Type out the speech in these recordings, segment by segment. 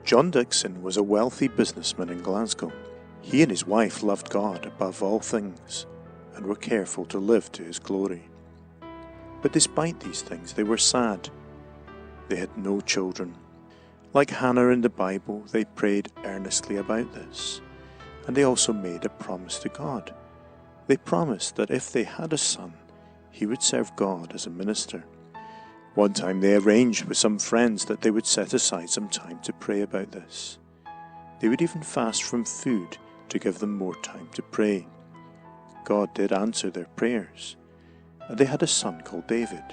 John Dickson was a wealthy businessman in Glasgow. He and his wife loved God above all things and were careful to live to His glory. But despite these things, they were sad. They had no children. Like Hannah in the Bible, they prayed earnestly about this, and they also made a promise to God. They promised that if they had a son, he would serve God as a minister. One time they arranged with some friends that they would set aside some time to pray about this. They would even fast from food to give them more time to pray. God did answer their prayers, and they had a son called David.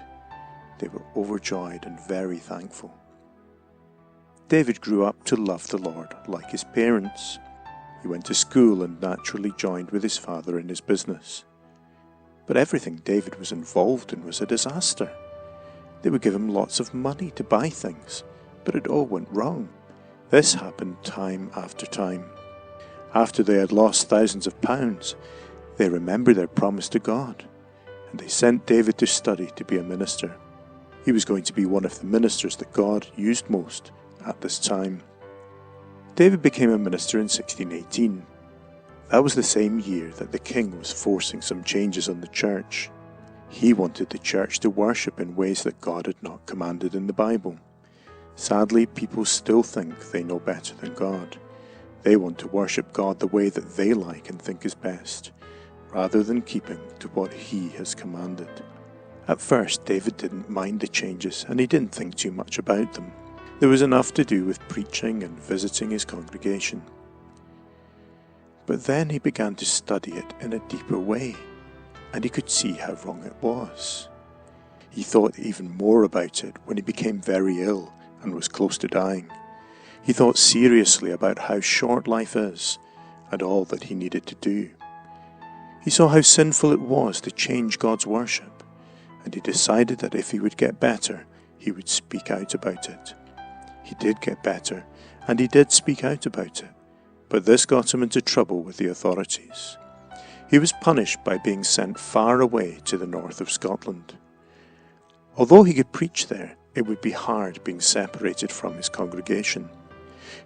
They were overjoyed and very thankful. David grew up to love the Lord like his parents. He went to school and naturally joined with his father in his business. But everything David was involved in was a disaster. They would give him lots of money to buy things, but it all went wrong. This happened time after time. After they had lost thousands of pounds, they remembered their promise to God, and they sent David to study to be a minister. He was going to be one of the ministers that God used most at this time. David became a minister in 1618. That was the same year that the king was forcing some changes on the church. He wanted the church to worship in ways that God had not commanded in the Bible. Sadly, people still think they know better than God. They want to worship God the way that they like and think is best, rather than keeping to what He has commanded. At first, David didn't mind the changes, and he didn't think too much about them. There was enough to do with preaching and visiting his congregation. But then he began to study it in a deeper way, and he could see how wrong it was. He thought even more about it when he became very ill and was close to dying. He thought seriously about how short life is and all that he needed to do. He saw how sinful it was to change God's worship, and he decided that if he would get better, he would speak out about it. He did get better, and he did speak out about it, but this got him into trouble with the authorities. He was punished by being sent far away to the north of Scotland. Although he could preach there, it would be hard being separated from his congregation.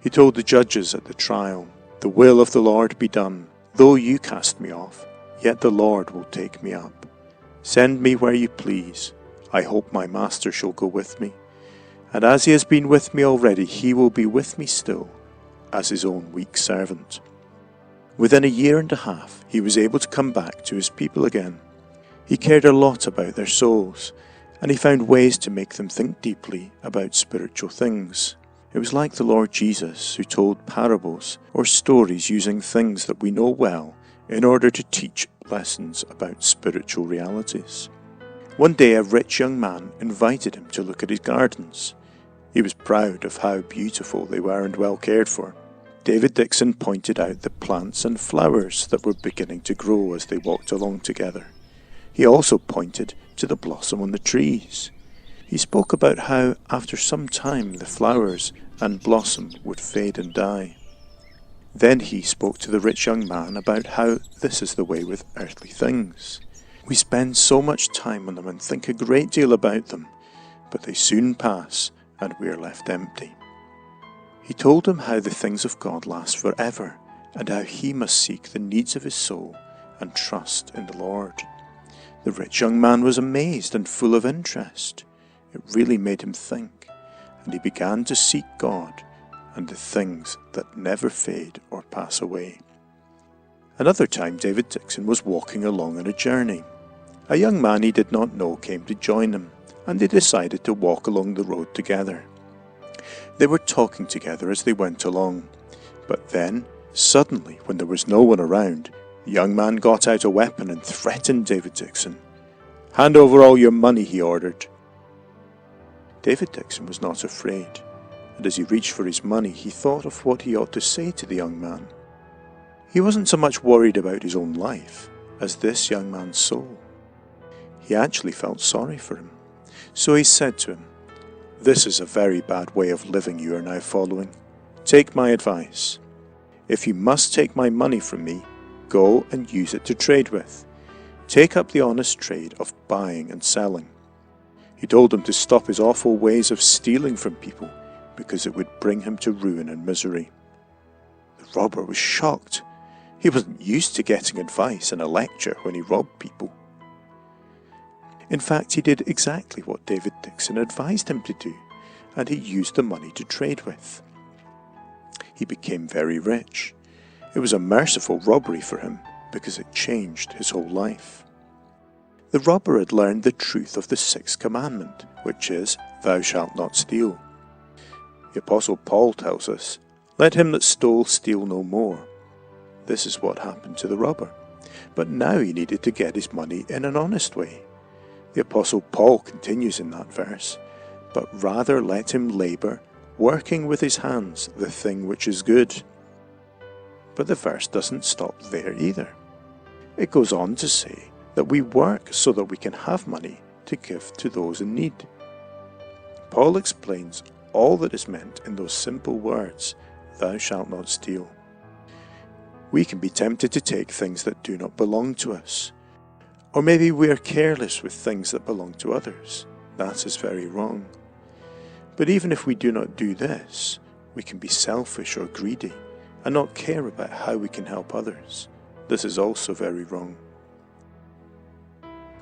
He told the judges at the trial, "The will of the Lord be done. Though you cast me off, yet the Lord will take me up. Send me where you please. I hope my master shall go with me. And as he has been with me already, he will be with me still, as his own weak servant." Within a year and a half, he was able to come back to his people again. He cared a lot about their souls, and he found ways to make them think deeply about spiritual things. It was like the Lord Jesus, who told parables or stories using things that we know well in order to teach lessons about spiritual realities. One day a rich young man invited him to look at his gardens. He was proud of how beautiful they were and well cared for. David Dickson pointed out the plants and flowers that were beginning to grow as they walked along together. He also pointed to the blossom on the trees. He spoke about how after some time the flowers and blossom would fade and die. Then he spoke to the rich young man about how this is the way with earthly things. We spend so much time on them and think a great deal about them, but they soon pass and we are left empty. He told him how the things of God last forever, and how he must seek the needs of his soul and trust in the Lord. The rich young man was amazed and full of interest. It really made him think, and he began to seek God and the things that never fade or pass away. Another time David Dickson was walking along on a journey. A young man he did not know came to join him, and they decided to walk along the road together. They were talking together as they went along, but then, suddenly, when there was no one around, the young man got out a weapon and threatened David Dickson. "Hand over all your money," he ordered. David Dickson was not afraid, and as he reached for his money, he thought of what he ought to say to the young man. He wasn't so much worried about his own life as this young man's soul. He actually felt sorry for him. So he said to him, "This is a very bad way of living you are now following. Take my advice. If you must take my money from me, go and use it to trade with. Take up the honest trade of buying and selling." He told him to stop his awful ways of stealing from people, because it would bring him to ruin and misery. The robber was shocked. He wasn't used to getting advice and a lecture when he robbed people. In fact, he did exactly what David Dickson advised him to do, and he used the money to trade with. He became very rich. It was a merciful robbery for him because it changed his whole life. The robber had learned the truth of the sixth commandment, which is, "Thou shalt not steal." The Apostle Paul tells us, "Let him that stole steal no more." This is what happened to the robber. But now he needed to get his money in an honest way. The Apostle Paul continues in that verse, "But rather let him labour, working with his hands the thing which is good." But the verse doesn't stop there either. It goes on to say that we work so that we can have money to give to those in need. Paul explains all that is meant in those simple words, "Thou shalt not steal." We can be tempted to take things that do not belong to us. Or maybe we are careless with things that belong to others. That is very wrong. But even if we do not do this, we can be selfish or greedy and not care about how we can help others. This is also very wrong.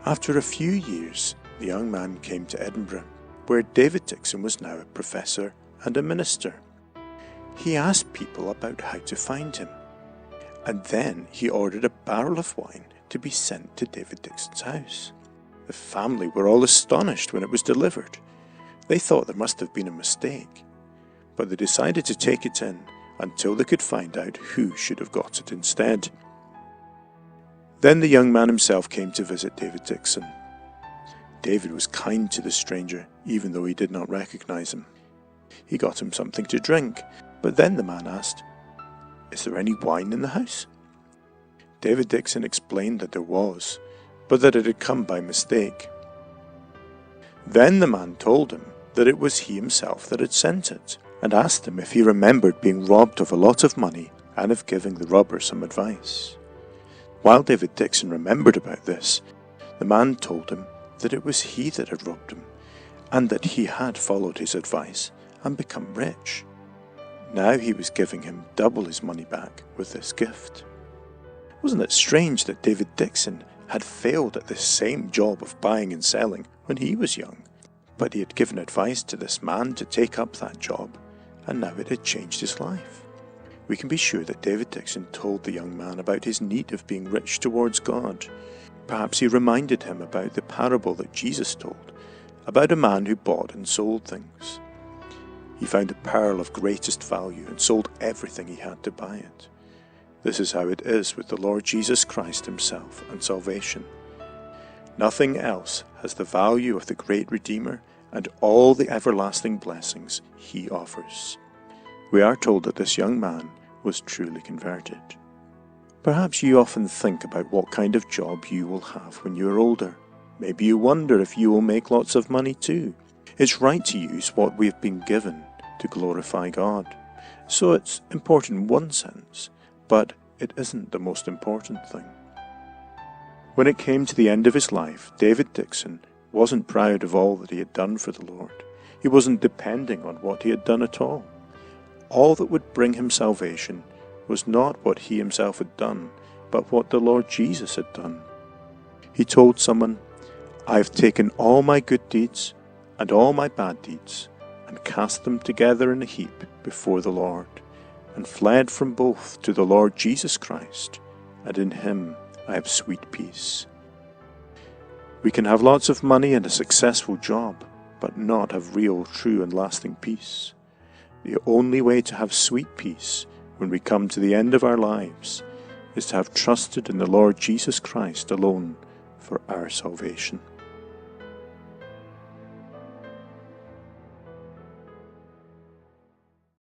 After a few years, the young man came to Edinburgh, where David Dickson was now a professor and a minister. He asked people about how to find him, and then he ordered a barrel of wine to be sent to David Dickson's house. The family were all astonished when it was delivered. They thought there must have been a mistake, but they decided to take it in until they could find out who should have got it instead. Then the young man himself came to visit David Dickson. David was kind to the stranger, even though he did not recognize him. He got him something to drink, but then the man asked, "Is there any wine in the house?" David Dickson explained that there was, but that it had come by mistake. Then the man told him that it was he himself that had sent it, and asked him if he remembered being robbed of a lot of money and of giving the robber some advice. While David Dickson remembered about this, the man told him that it was he that had robbed him, and that he had followed his advice and become rich. Now he was giving him double his money back with this gift. Wasn't it strange that David Dickson had failed at this same job of buying and selling when he was young, but he had given advice to this man to take up that job, and now it had changed his life? We can be sure that David Dickson told the young man about his need of being rich towards God. Perhaps he reminded him about the parable that Jesus told, about a man who bought and sold things. He found a pearl of greatest value and sold everything he had to buy it. This is how it is with the Lord Jesus Christ himself and salvation. Nothing else has the value of the great Redeemer and all the everlasting blessings he offers. We are told that this young man was truly converted. Perhaps you often think about what kind of job you will have when you are older. Maybe you wonder if you will make lots of money too. It's right to use what we have been given to glorify God. So it's important in one sense, but it isn't the most important thing. When it came to the end of his life, David Dickson wasn't proud of all that he had done for the Lord. He wasn't depending on what he had done at all. All that would bring him salvation was not what he himself had done, but what the Lord Jesus had done. He told someone, "I have taken all my good deeds and all my bad deeds, and cast them together in a heap before the Lord, and fled from both to the Lord Jesus Christ, and in him I have sweet peace." We can have lots of money and a successful job, but not have real, true, and lasting peace. The only way to have sweet peace when we come to the end of our lives is to have trusted in the Lord Jesus Christ alone for our salvation.